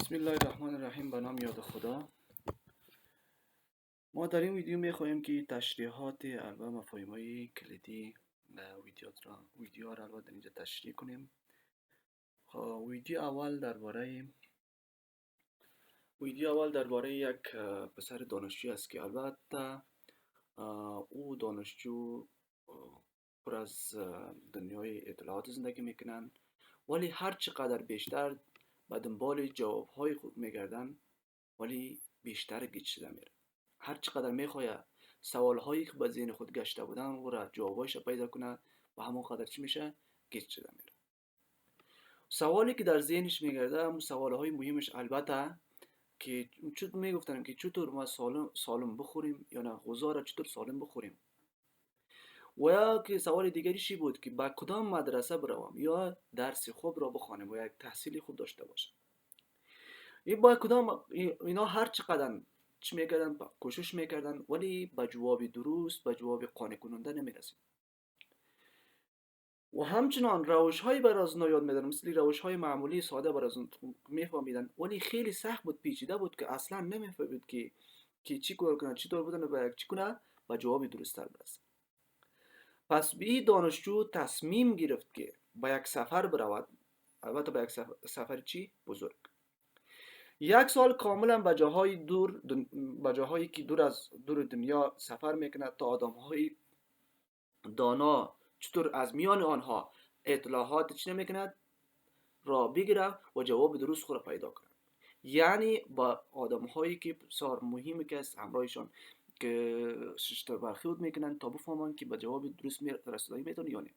بسم الله الرحمن الرحیم. به نام یاد خدا. ما در این ویدیو میخواهیم که تشریحات و مفاهیم‌های کلیدی ویدیو را در اینجا تشریح کنیم. ویدیو اول درباره یک پسر دانشجو است که البته او دانشجو پر از دنیای اطلاعات زندگی میکنن، ولی هر چقدر بیشتر به دنبال جوابهای خود میگردن ولی بیشتر گیج شده میره. هر چقدر میخواه سوالهایی که به ذهن خود گشته بودن او را جوابایش پیدا کنه و همون قدر چی میشه؟ گیج شده میره. سوالی که در ذهنش میگرده همون سوالهای مهمش البته که میگفتن که چطور ما سالم بخوریم یا نه غذا را چطور سالم بخوریم، و یا که سوال دیگری چی بود که با کدام مدرسه بروم یا درس خوب را بخوانم و یک تحصیلی خوب داشته باشم. این با کدام اینا هر چقدر چی میکردن کوشش میکردن ولی به جواب درست، به جواب قانع کننده نمیرسید. و همچنان روش های بر از یاد میدن، مثل روش های معمولی ساده بر از میفهمیدن ولی خیلی سخت بود، پیچیده بود که اصلا نمیفهمید که چی کار کنه، چی طور بودن و چی کنه به جواب درست تر برسه. پس به دانشجو تصمیم گرفت که با یک سفر برود، البته با یک سفر چی بزرگ. یک سال کاملا به جاهایی که دور دنیا سفر میکنه تا آدمهای دانا چطور از میان آنها اطلاعات چی نمیکند را بگیره و جواب درست خود را پیدا کنه. یعنی با آدمهایی که بسیار مهمی که است همراهشان که ششتر برخورد میکنن تا بفهمن که به جواب درست رسیدگی میتونه یا نه.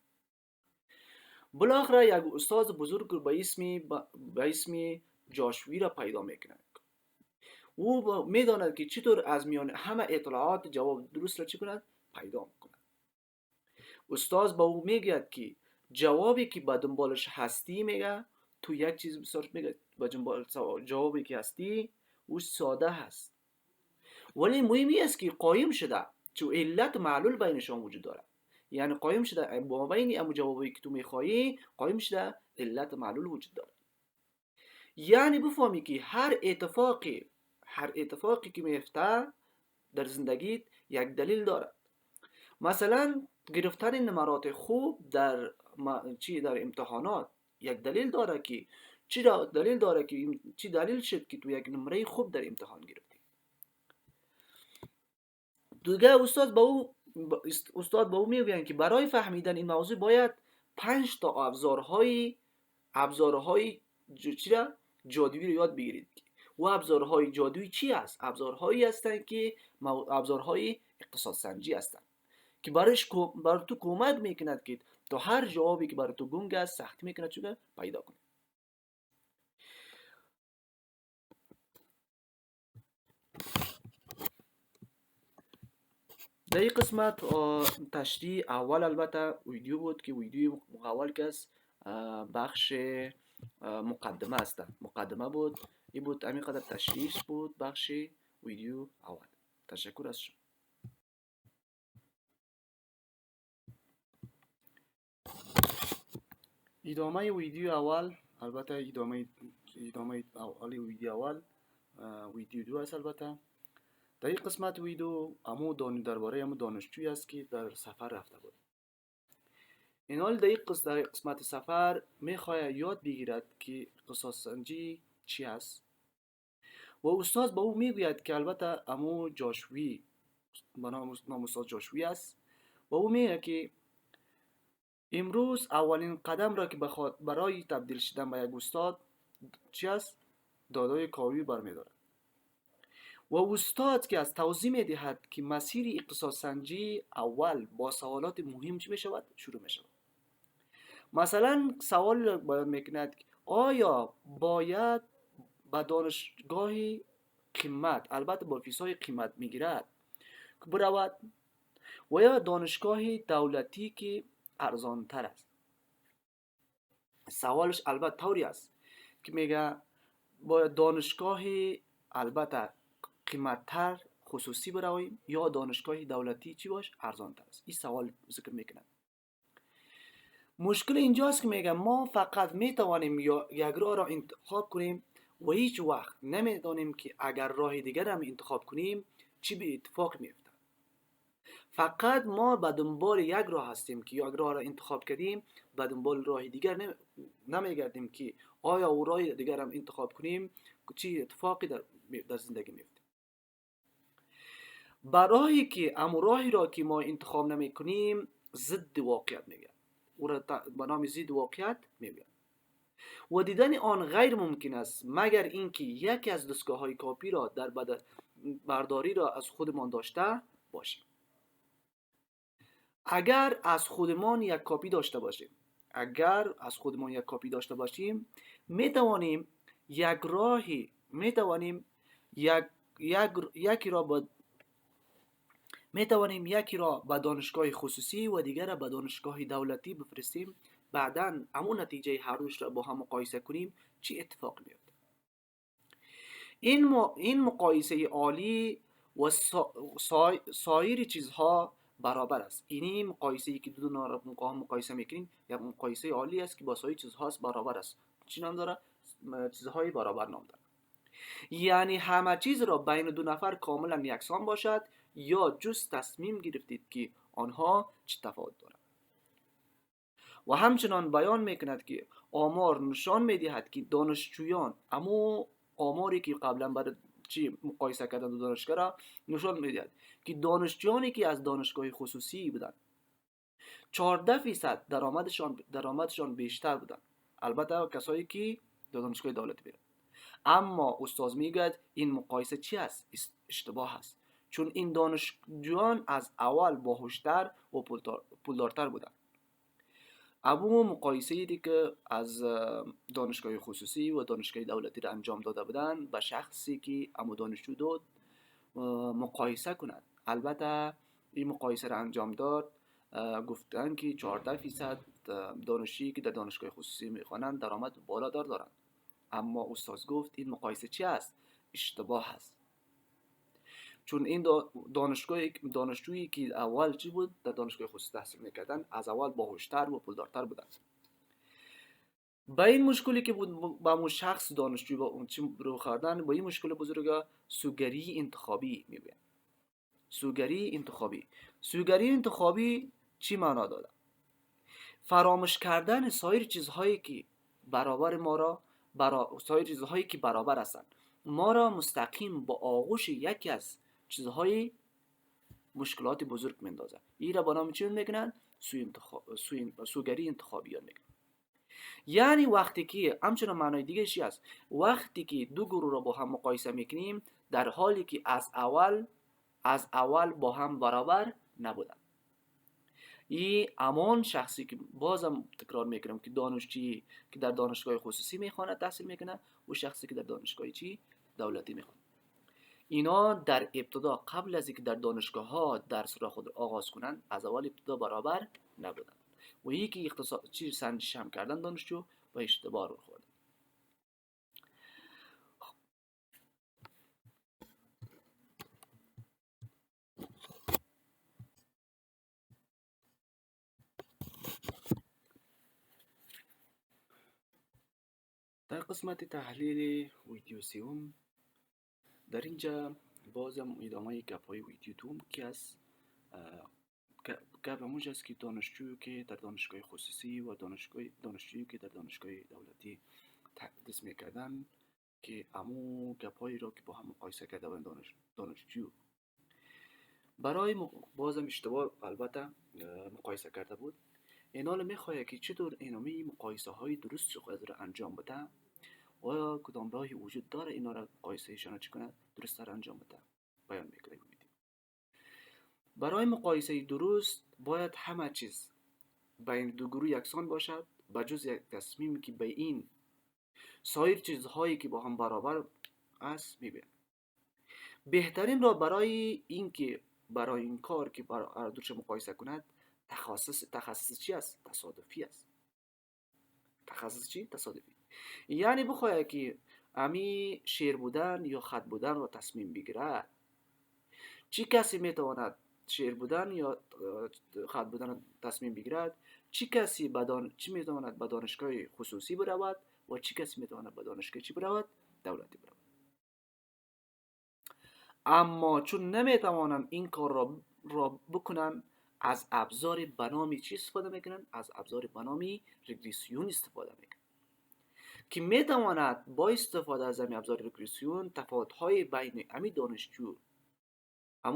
بالاخره یک استاد بزرگ به اسم جاشوی را پیدا میکنه. او میداند که چطور از میان همه اطلاعات جواب درست را چی کند پیدا میکند. استاد با او میگه که جوابی که به دنبالش هستی، میگه تو یک چیز بسیار میگه به دنبال جوابی که هستی او ساده هست ولی مهمی است که قایم شده، چون علت معلول بینشان وجود داره. یعنی قایم شده با بین اما جوابی که تو میخوایی قایم شده علت معلول وجود داره. یعنی بفهمی که هر اتفاقی که میفته در زندگیت یک دلیل داره. مثلا گرفتن نمرات خوب در امتحانات یک دلیل داره که چی دلیل شد که تو یک نمره خوب در امتحان گرفتی. دیگه استاد با او میگوین که برای فهمیدن این موضوع باید 5 تا ابزارهای جادویی رو یاد بگیرید. و ابزارهای جادویی چی است؟ ابزارهایی هستند که ابزارهای اقتصاد سنجی هستند که بر تو کمک میکند که تا هر جوابی که بر تو گنگ است سختی میکند چون پیدا کنی. در این قسمت تشریح اول البته ویدیو بود که ویدیو اول که است بخش مقدمه بود. این بود همین قدر تشریح بود بخش ویدیو اول. تشکر از شما. ادامه ویدیو اول، البته ادامه اول ویدیو اول ویدیو دو است. البته در این قسمت ویدیو درباره همون دانشجویی است که در سفر رفته بود. این حال در قسمت سفر میخواد یاد بگیرد که اقتصاد سنجی چی است و استاد با او میگوید که البته همون جاشوی به نام استاد جاشوی است و او میگه که امروز اولین قدم را که بخواد برای تبدیل شدن به یک استاد چی است؟ دادای کاوی برمیدارد. و استاد که از توضیح میدهد که مسیر اقتصاد سنجی اول با سوالات مهم چی میشود؟ شروع میشود. مثلا سوال باید میکند آیا باید به دانشگاه قیمت، البته با فیسای قیمت میگیرد، برود و یا دانشگاه دولتی که ارزان تر است؟ سوالش البته طوری است که میگه باید دانشگاه البته قیمت تر خصوصی برویم یا دانشگاه دولتی چی باش ارزان تر است. این سوال ذکر میکنه. مشکل اینجاست که میگه ما فقط میتوانیم یا یک راه را انتخاب کنیم و هیچ وقت نمیدانیم که اگر راه دیگر هم انتخاب کنیم چی به اتفاق میفته. فقط ما به دنبال یک راه هستیم که یک راه را انتخاب کردیم، به دنبال راه دیگر نمیگردیم که آیا او راه دیگر هم انتخاب کنیم چی اتفاقی در زندگی میفته. برای که امو راهی را که ما انتخاب نمی کنیم ضد واقعیت میگه، او را به نام ضد واقعیت میگه و دیدن آن غیر ممکن است مگر اینکه یکی از دستگاه های کاپی را در برداری را از خودمان داشته باشیم. اگر از خودمان یک کاپی داشته باشیم می توانیم یک راهی می توانیم یکی را به دانشگاه خصوصی و دیگر را به دانشگاه دولتی بفرستیم، بعدا همون نتیجه هر دوش را با هم مقایسه کنیم چی اتفاق میفته. این مقایسه عالی و سایر چیزها برابر است. این مقایسه ای که دو را مقایسه میکنیم یک مقایسه عالی است که با سایر چیزها برابر است. چی نام داره؟ چیزهای برابر نام داره. یعنی همه چیز را بین دو نفر کاملا یکسان باشد یا جز تصمیم گرفتید که آنها چه تفاوت دارند. و همچنان بیان میکند که آمار نشان میدهد که دانشجویان آماری که قبلا برای چی مقایسه کردن دو دانشگاه را نشان میدهد که دانشجویانی که از دانشگاه خصوصی بودند 14% درآمدشان بیشتر بودند، البته کسایی که دانشگاه دولتی بودند. اما استاد میگوید این مقایسه چی است؟ اشتباه است، چون این دانشجویان از اول باهوشتر و پولدارتر بودند. ابو مقایسه ایدی که از دانشگاه خصوصی و دانشگاه دولتی را انجام داده بودند به شخصی که امو دانشجو داد مقایسه کنند. البته این مقایسه را انجام داد، گفتن که 14% دانشجویی که در دانشگاه خصوصی میخوانند درآمد بالاتر دارند. اما استاد گفت این مقایسه چی است؟ اشتباه است، چون این دانشجویی که اول چی بود در دانشگاه خصوصی تحصیل میکردن از اول باهوشتر و پولدارتر بودند. با این مشکلی که بود با اون شخص دانشجو با اون چی رو خوردن، با این مشکل بزرگ سوگری انتخابی میبین. سوگری انتخابی چی معنا داره؟ فراموش کردن سایر چیزهایی که برابر هستند ما را مستقیم با آغوش یکی از چیزهای مشکلات بزرگ میندازه. این را با نام چی میگن؟ سوگری انتخابی میگن. یعنی وقتی که همچنان معنای دیگه چی است؟ وقتی که دو گروه را با هم مقایسه میکنیم در حالی که از اول با هم برابر نبودن. این امان شخصی که بازم تکرار میکنم که دانشجویی که در دانشگاه خصوصی میخوانه تحصیل میکنه و شخصی که در دانشگاه دولتی میخوانه، اینا در ابتدا قبل از اینکه در دانشگاه ها درس را خود آغاز کنند از اول ابتدا برابر نبودن و یکی چیز سنجش هم کردن دانشجو و اشتباه رو خوردن. در قسمت تحلیل ویدیو سوم در اینجا بازم ادامه گپ‌های ویدیو دوم که از گپ همونجا است که دانشجویی که در دانشگاه خصوصی و دانشجویی که در دانشگاه دولتی تدریس میکردن که همون گپ‌هایی را که با هم مقایسه کرده بودن دانشجو برای بازم اشتباه البته مقایسه کرده بود. این حال میخواه که چطور اینامی مقایسه های درست خود را انجام بده و کدام راهی وجود داره اینا را مقایسه ایشان چی کنه درست را انجام بده بیان میکنه. برای مقایسه درست باید همه چیز بین دو گروه یکسان باشد بجز یک تصمیمی که به این سایر چیزهایی که با هم برابر است میبینه. بهترین را برای این کار که برای دوش مقایسه کند تخصص چی است؟ تصادفی است. تخصص چی؟ تصادفی. یعنی بخواه که امی شعر بودن یا خط بودن را تصمیم بگیره، چی کسی میتواند شعر بودن یا خط بودن تصمیم بگیرد؟ چی کسی چی میتواند به دانشگاه خصوصی برود و چی کسی میتواند به دانشگاه چی برود؟ دولتی برابر. اما چون نمیتوانند این کار را بکنن، از ابزار بنامی چی استفاده میکنن؟ از ابزار بنامی رگریسیون استفاده میکنن که میتواند با استفاده از همین ابزار رگریسیون تفاوت‌های بین همین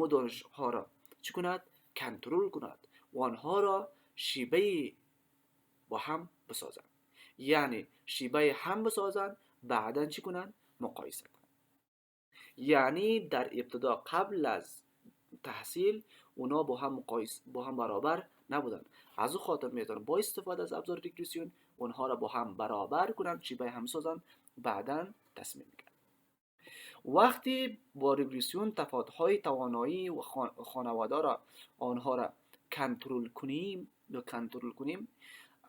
دانشها را چی کند؟ کنترل کند و آنها را شیبه با هم بسازند. یعنی شیبه هم بسازند، بعدا چی کنند؟ مقایسه کنند. یعنی در ابتدا قبل از تحصیل اونا با هم برابر نبودن. از او خاطر میتونن با استفاده از ابزار رگریسیون اونها را با هم برابر کنن، شیبه هم سازن، بعدا تصمیم میگیرن. وقتی با رگریسیون تفاوت‌های توانایی و خانواده را آنها را کنترل کنیم،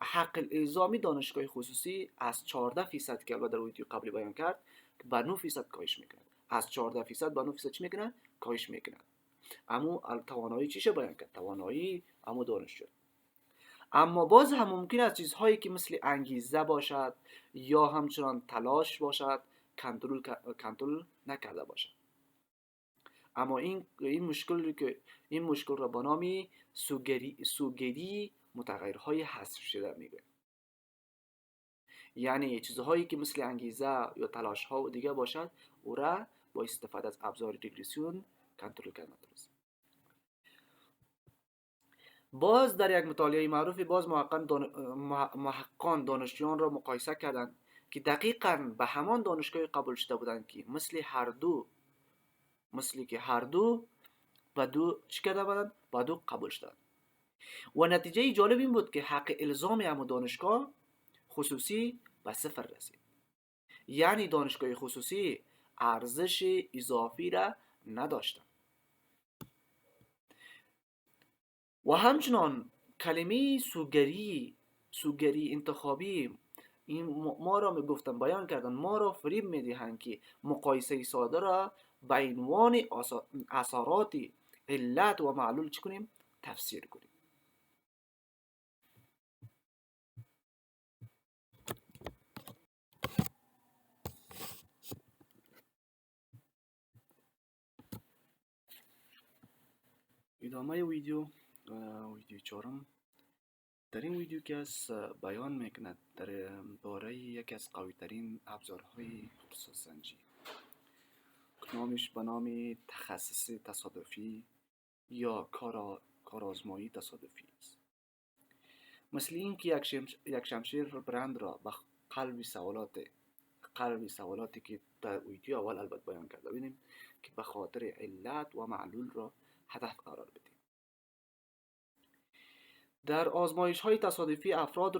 حق الزامی دانشگاه خصوصی از 14% که البته در ویدیو قبلی بیان کرد به 9% کاهش میکنه. از 14% به 9% چی میکنه؟ کاهش میکنه. اما توانایی چیشه بیان کرد؟ توانایی اما دانشجو. اما باز هم ممکن است چیزهایی که مثل انگیزه باشد یا همچنان تلاش باشد کنترل نکرده باشد. اما این مشکل را به نام سوگیری متغیرهای حذف شده میگه. یعنی چیزهایی که مثل انگیزه یا تلاش ها و دیگه باشد او را با استفاده از ابزار رگریسیون کنترل کردن است. باز در یک مطالعه معروف باز محققان دانشجویان را مقایسه کردند که دقیقاً به همان دانشگاه قبول شده بودند که مثل که هر دو و دو چی کرده بودند؟ با دو قبول شدند. و نتیجه جالب این بود که حق الزام هم دانشگاه خصوصی به 0 رسید. یعنی دانشگاه خصوصی ارزش اضافی را نداشتند. و همچنان کلمه سوگری انتخابی این ما را میگفتن بیان کردن، ما را فریب میدهند که مقایسه ساده را به عنوان اثرات علت و معلول چی کنیم؟ تفسیر کنیم. ادامه ویدیو 4. در این ویدیو که از بیان میکند در باره یکی از قوی ترین ابزارهای اختصاص‌سنجی نامش به نام تخصص تصادفی یا کارآزمایی تصادفی است. مثل این که یک شمشیر برند را به قلب سوالاتی که در ویدیو اول البته بیان کرده بینیم که به خاطر علت و معلول را هدف قرار بدیم. در آزمایش های تصادفی افراد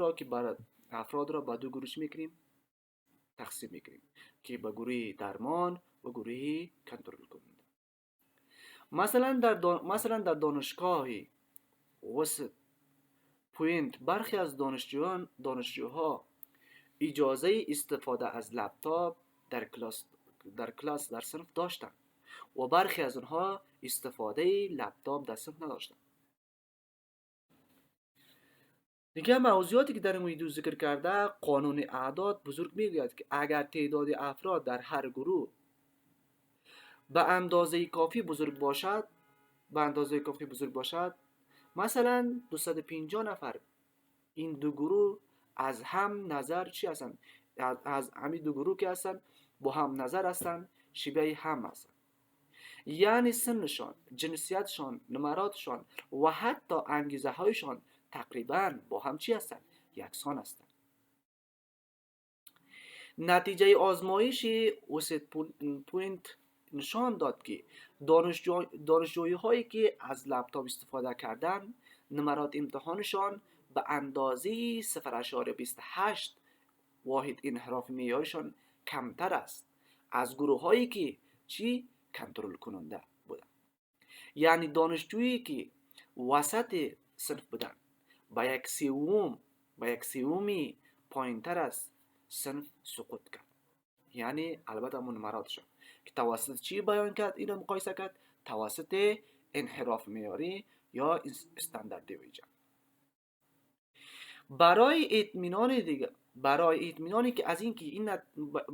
را به دو گروه میکنیم، تقسیم میکنیم که به گروه درمان و گروه کنترل کننده. مثلا در دانشگاه وست پوینت برخی از دانشجوها اجازه استفاده از لپتاپ در کلاس در صنف داشتند و برخی از آنها استفاده لپتاپ در صنف نداشتند. دیگه موضوعاتی که در این ویدیو ذکر کرده قانون اعداد بزرگ میگوید که اگر تعداد افراد در هر گروه به اندازه کافی بزرگ باشد مثلا 250 نفر، این دو گروه از هم نظر چی هستند؟ از همین دو گروه که هستند با هم نظر هستند، شبیه هم هستند. یعنی سنشان، جنسیتشان، نمراتشان و حتی انگیزه هایشان تقریبا با هم چی هستند؟ یکسان هستند. نتیجه آزمایش وست پوینت نشان داد که دانشجویی هایی که از لپتاپ استفاده کردند نمرات امتحانشان به اندازه 0.28 واحد انحراف معیارشان کمتر است از گروه هایی که کنترل کننده بودند. یعنی دانشجویی که وسط صنف بودند با یک سومی پایینتر از صنف سقوط کرد. یعنی البته همون نمراتشان که توسط چی بیان کرد؟ اینو مقایسه کرد توسط انحراف معیاری یا استاندارد دیویژن. برای اطمینان برای اطمینانی که از اینکه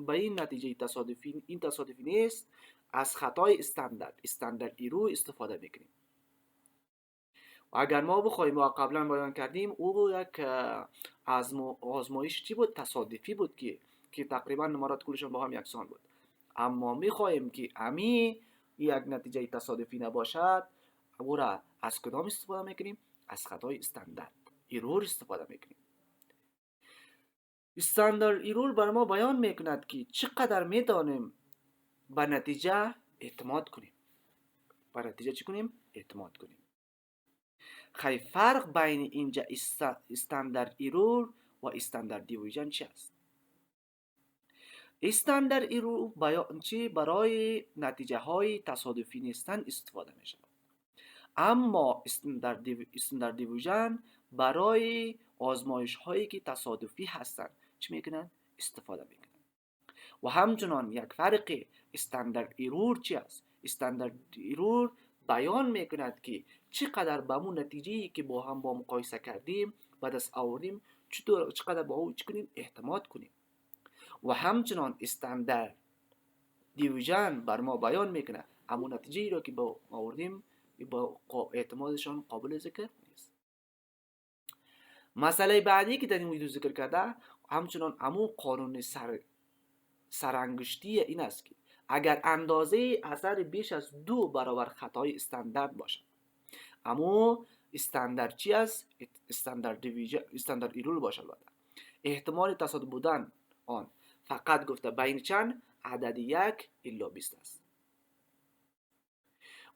به این نتیجه تصادفی نیست، از خطای استاندارد ایرور استفاده میکنیم. و اگر ما بخوایم، ما قبلا بیان کردیم، او یک آزمایش چی بود؟ تصادفی بود که تقریبا نمرات کلشان با هم یکسان بود. اما میخواهیم که یک نتیجه تصادفی نباشد، او را از کدام استفاده میکنیم؟ از خطای استاندارد ایرور استفاده میکنیم. استاندارد ایرور بر ما بیان میکند که چقدر میتونیم به نتیجه اعتماد کنیم. به نتیجه چی کنیم؟ اعتماد کنیم. خیلی فرق بین اینجا استاندارد ایرور و استاندارد دیویژن چی است؟ استاندارد ایرور برای نتیجه های تصادفی نیستن استفاده می شود. اما استاندارد دیویژن برای آزمایش هایی که تصادفی هستند چی میکنن؟ استفاده میکنن. و همچنان یک فرق استاندارد ایرور چی است؟ استاندارد ایرور بیان میکند که چقدر به اون نتیجه‌ای که با مقایسه کردیم به دست آوردیم چقدر با او اعتماد کنیم. و همچنان استاندارد دیویژن بر ما بیان میکنه همون نتیجه‌ای را که با آوردیم با اعتمادشان قابل ذکر نیست. مسئله بعدی که در این ویدیو ذکر کرده همچنان همون قانون سرانگشتی این است که اگر اندازه اثر بیش از 2 برابر خطای استاندارد باشد، اما استاندارد چی است؟ استاندارد ایرور باشد. احتمال تصادف بودن آن فقط گفته بین چند عدد 1 الی 20 است.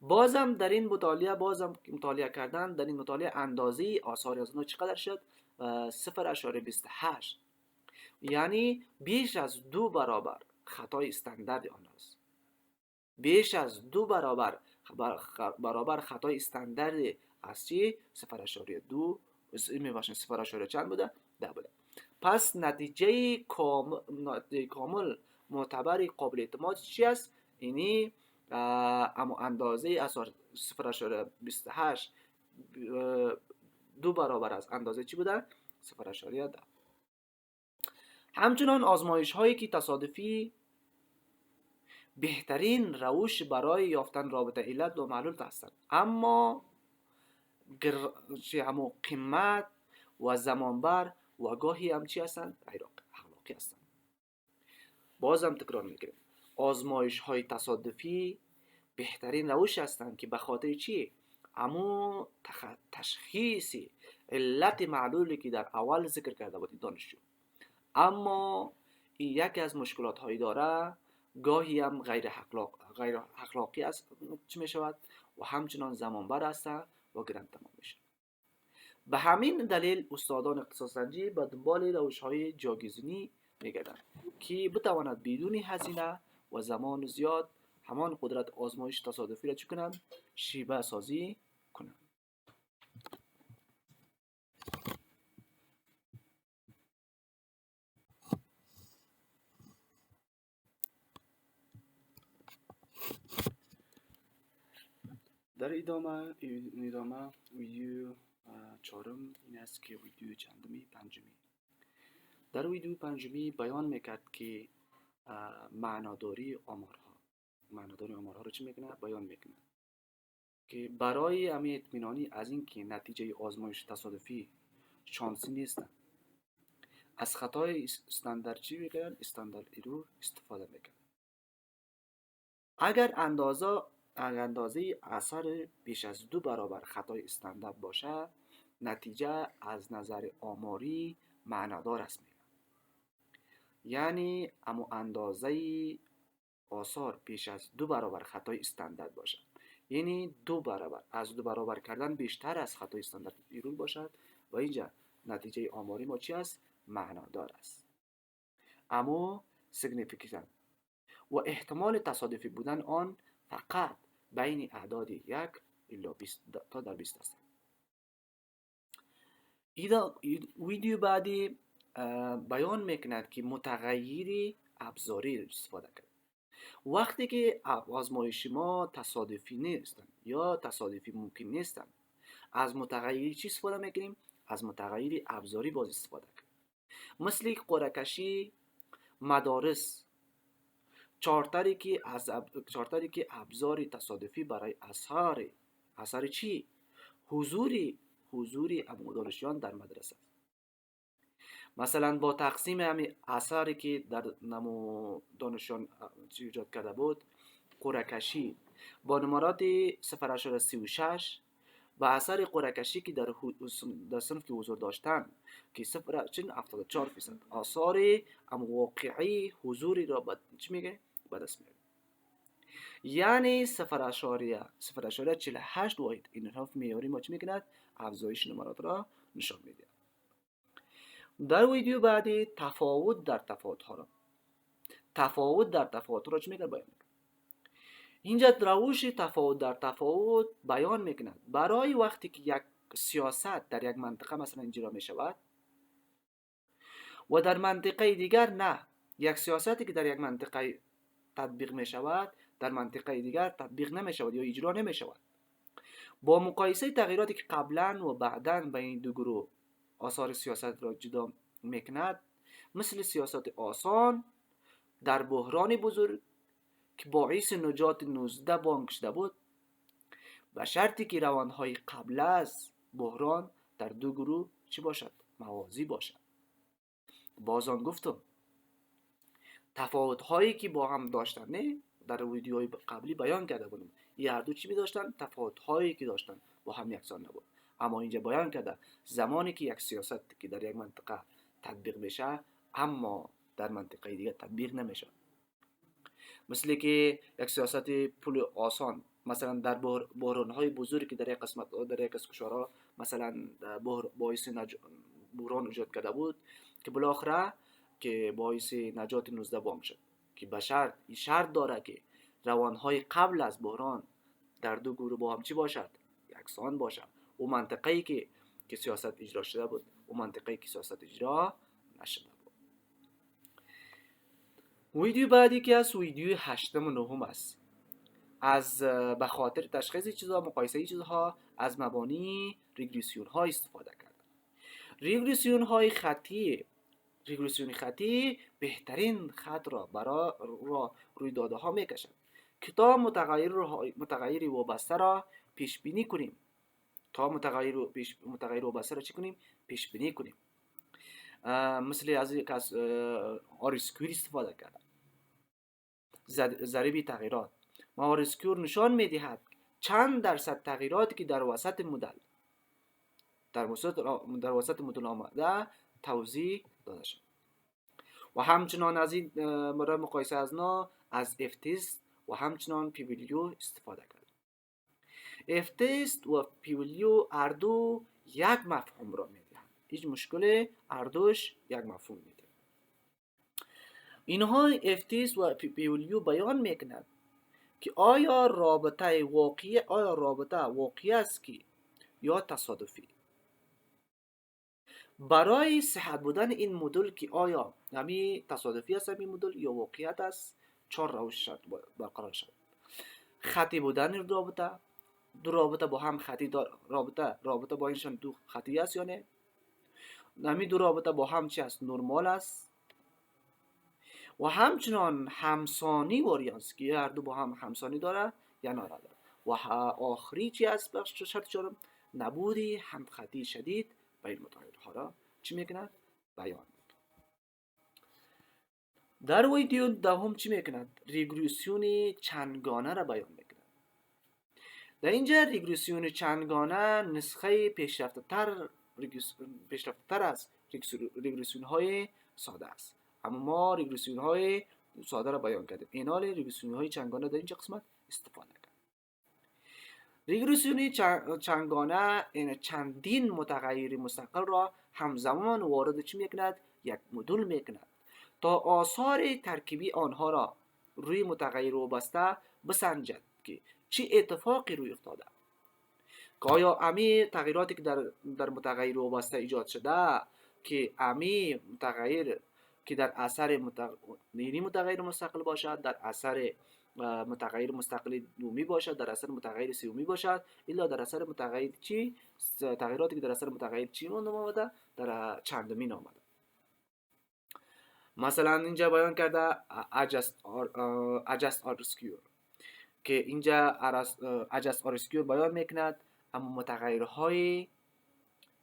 بازم در این مطالعه کردن، در این مطالعه اندازه آثار از اون چقدر شد؟ 0.28، یعنی بیش از 2 برابر خطای استاندارد آن است. بیش از 2 برابر خطای استاندارد از چی؟ 0.2 میباشد 0. چند بوده؟ 10 بوده. پس نتیجه کامل معتبر قابل اعتماد چی است؟ اینی اما اندازه اثر 0.28 2 برابر از اندازه چی بوده؟ 0.10. همچنان آزمایش هایی که تصادفی بهترین روش برای یافتن رابطه علت و معلول هستند، اما همون قیمت و زمانبر و گاهی هم چی هستند؟ اخلاقی هستند. بازم تکرار میکنیم، آزمایش های تصادفی بهترین روش هستند که به خاطر چی؟ همون تشخیص علت معلولی که در اول ذکر کرده بودید دانشجو، اما این یکی از مشکلات هایی داره، گاهی هم غیر اخلاقی است چی می شود و همچنان زمانبر است و گران تمام میشه. به همین دلیل استادان اختصاص‌سنجی به دنبال روش‌های جاگزینی میگردند که بتواند بدون هزینه و زمان زیاد همان قدرت آزمایش تصادفی را چی کنند؟ شیوه سازی کنند. در ادامه ویدیو چهارم این است که ویدیو پنجمی. در ویدیو پنجمی بیان میکرد که معناداری آمارها رو چی میکنه؟ بیان میکنه که برای همین اطمینانی از این که نتیجه آزمایش تصادفی شانسی نیستن، از خطای استاندارد چی میکنن؟ استاندارد ایرور استفاده میکنن. اگر اندازه اثر بیش از 2 برابر خطای استاندارد باشه، نتیجه از نظر آماری معنادار است میگن. یعنی اما اندازه آثار بیش از 2 برابر خطای استاندارد باشد، یعنی 2 برابر، از 2 برابر کردن بیشتر از خطای استاندارد ایرور باشد و اینجا نتیجه آماری ما چی است؟ معنادار است. اما سیگنیفیکانت و احتمال تصادفی بودن آن فقط بین اعداد 1 الی 20 تا در 20 است. ویدیو بعدی بیان میکند که متغیر ابزاری استفاده کرد. وقتی که آزمایش ما تصادفی نیستن یا تصادفی ممکن نیستن، از متغیری چی استفاده میکنیم؟ از متغیر ابزاری باز استفاده کنیم. مثل قرعه مدارس، چارتری که ابزار تصادفی برای اثر چی؟ حضور دانشجویان در مدرسه. مثلا با تقسیم همین اثری که در نمو دانشجویان ایجاد کرده بود، قرعه‌کشی با نمرات 0.36 و اثر قرعه‌کشی که در صنف که حضور داشتن که 0.74% آثار واقعی حضوری را چی میگه؟ به دست میاره. یعنی 0.48 واحد انحراف معیاری ما چی میکند؟ افزایش نمرات را نشان میده. در ویدیو بعدی تفاوت در تفاوت را چی میگه؟ بیان میکنه. اینجا روش تفاوت در تفاوت بیان میکند. برای وقتی که یک سیاست در یک منطقه مثلا اجرا میشود و در منطقه دیگر نه، یک سیاستی که در یک منطقه تطبیق میشود در منطقه دیگر تطبیق نمیشود یا اجرا نمیشود. با مقایسه تغییراتی که قبلا و بعدا بین دو گروه آثار سیاست را جدا میکند، مثل سیاست آسان در بحران بزرگ که باعث نجات 19 بانک شده بود، و شرطی که روندهای قبل از بحران در دو گروه چی باشد؟ موازی باشد. بازان گفتم تفاوت هایی که با هم داشتن، نه در ویدیوهای قبلی بیان کرده بودم این هر دو چی می داشتن؟ تفاوت هایی که داشتن با هم یکسان نبود. اما اینجا بیان کرده زمانی که یک سیاست که در یک منطقه تطبیق میشه اما در منطقه دیگه تطبیق نمیشه، مثل که یک سیاست پول آسان مثلا در بحران های بزرگی که در یک قسمت در یک از کشورها مثلا باعث بحران ایجاد کرده بود که بالاخره که باعث نجات 19 بانک شد، که به شرط داره که روانهای قبل از بحران در دو گروه با هم چی باشد؟ یکسان باشد. او منطقه‌ای که سیاست اجرا شده بود، او منطقه‌ای که سیاست اجرا نشده بود. ویدیو بعدی که از ویدیو 8 و 9 است. از به خاطر تشخیص چیزها، مقایسه چیزها، از مبانی ریگرسیون ها استفاده کرد. ریگرسیون خطی بهترین خط را برای روی داده ها میکشد که تا متغیر وابسته را پیش بینی کنیم. متغیر وابسته را چی کنیم؟ پیش بینی کنیم. مثل از یک از آرسکویر استفاده کرده. ضریب تغییرات ما آرسکور نشان میدهد چند درصد تغییراتی که در وسط مدل آمده توضیح داده شد. و همچنان از این برای مقایسه از اف تست و همچنان پی ویلیو استفاده کرد. اف تست و پی ویلیو هر دو یک مفهوم را میدهند. هیچ مشکل، هر دوش یک مفهوم میده. اینها اف تست و پی ویلیو بیان میکنند که آیا رابطه واقعی است که یا تصادفی. برای صحت بودن این مدل که آیا همی تصادفی است این مدل یا واقعیت است، 4 روش برقرار شد. خطی بودن رابطه، دو رابطه با هم خطی رابطه با اینشان دو خطی است یا نه، همی دو رابطه با هم چی است؟ نرمال است. و همچنان همسانی واریانس که هر دو با هم همسانی داره یا نداره. و آخری چی است؟ بخش شرط 4 نبودی هم خطی شدید بین متغیرها را چی میکند؟ بیان میکند. در ویدیو دوم چی میکند؟ ریگرسیون چندگانه را بیان میکند. در اینجا ریگرسیون چندگانه نسخه پیشرفته تر از ریگرسیون های ساده است. اما ما ریگرسیون های ساده را بیان کردیم. این حال ریگرسیون های چندگانه در اینجا قسمت استفاده کرد. ریگرسیون چندگانه این چندین متغیر مستقل را همزمان وارد چی میکند؟ یک مدل میکند تا آثار ترکیبی آنها را روی متغیر وابسته بسنجد که چه اتفاقی روی افتاده، که آیا امی تغییراتی که در متغیر وابسته ایجاد شده که امی متغیر که در اثر متغیر مستقل باشد، در اثر متغیر مستقل دومی باشد، در اثر متغیر سومی باشد، الا در اثر متغیر چی؟ تغییراتی که در اثر متغیر چی آمده؟ در چندمین آمده. مثلا اینجا بیان کرده adjust or rescue که اینجا adjust or rescue بیان میکند، اما متغیرهای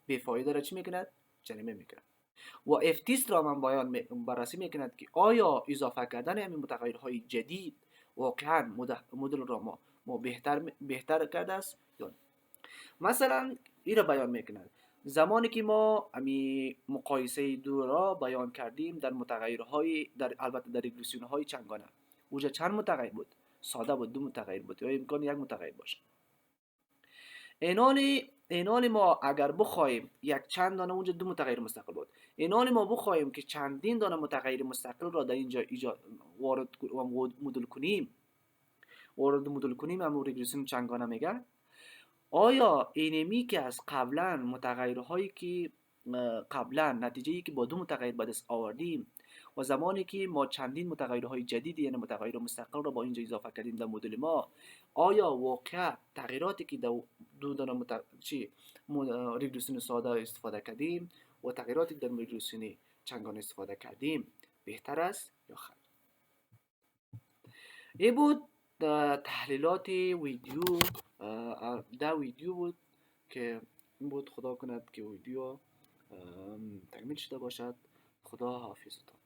بیفایده را چی میکند؟ جریمه میکند. و افتیست را من بررسی میکند که آیا اضافه کردن همین متغیرهای جدید واقعا مدل را ما بهتر کرده است یا نه. مثلا این را بیان میکند زمانی که ما امی مقایسه دو را بیان کردیم در متغیرهای البته در ریگرسیون های چندگانه، اونجا چند متغیر بود؟ ساده بود، دو متغیر بود یا امکان یک متغیر باشه. اینال ما اگر بخوایم یک چند دانه اونجا دو متغیر مستقل بود، اینال ما بخوایم که چندین دانه متغیر مستقل را در اینجا وارد مدل کنیم همون ریگرسیون چندگانه میگه. آیا اینمی که از قبلا متغیرهایی که قبلا نتیجه‌ای که با دو متغیر به دست آوردیم و زمانی که ما چندین متغیرهای جدید یعنی متغیر مستقل را با اینجا اضافه کردیم در مدل ما، آیا واقعا تغییراتی که دو دانه ریگرسیون ساده استفاده کردیم و تغییراتی در ریگرسیون چندگانه استفاده کردیم بهتر است یا خیر؟ این بود تحلیلات ویدیو. در ویدیو بود که این بود. خدا کند که ویدیو تکمیل شده باشد. خدا حافظتان.